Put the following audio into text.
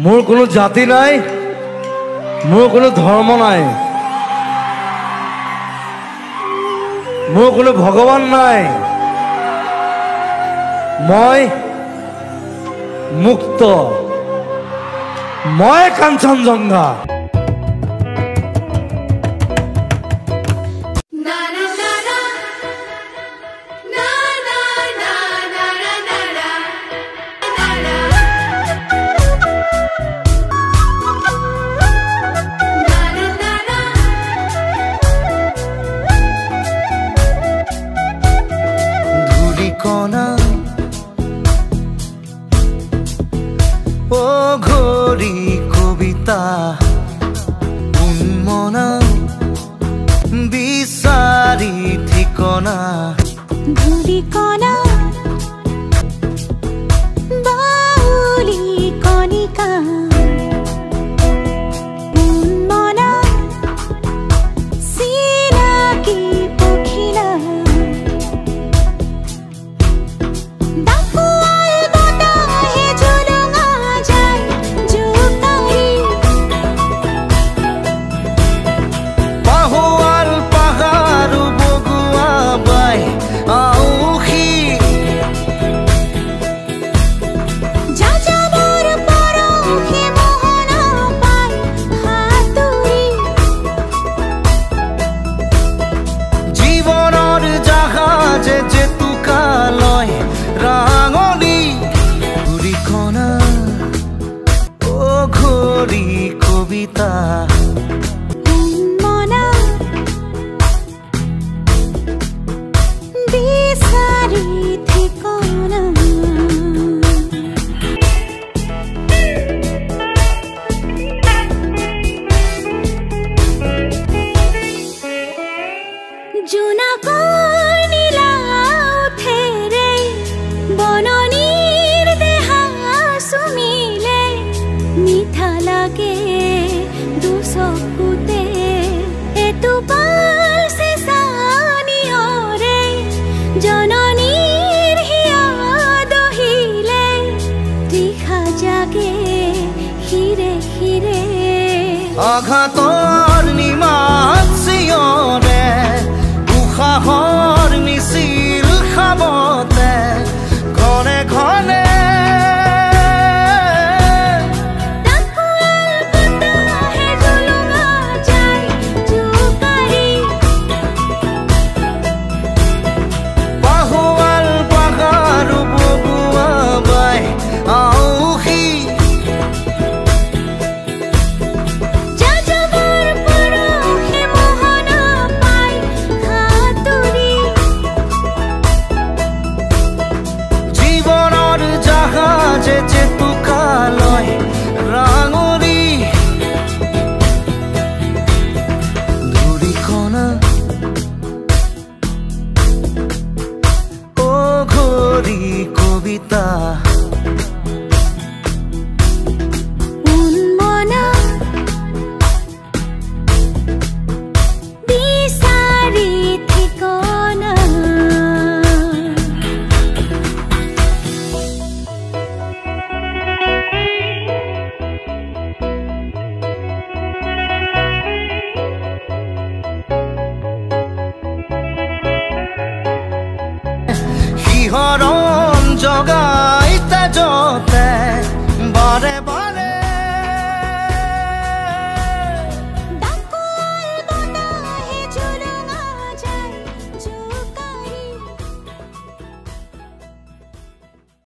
মোৰ কোনো জাতি নাই, মোৰ কোনো ধৰ্ম নাই, মোৰ কোনো ভগৱান নাই। মই মুক্ত, মই কাঞ্চনজঙ্ঘা। ও ঘড়ি কবিতা উন্মনা বিচাৰি ঠিকনা ধূলিকণা বাউলি কণিকা উন্মনা চিনাকি পখিলা কবিতা মনা বিচাৰি ঠিকনা জোনাকৰ নীলা উঠেৰে বননিৰ দেহা চুমিলে মিঠা লাগে দুচকুতে এটোপাল চেঁচানিয়ৰে জননীৰ হিয়া দহিলে তৃষা জাগে হিৰে হিৰে আঘাত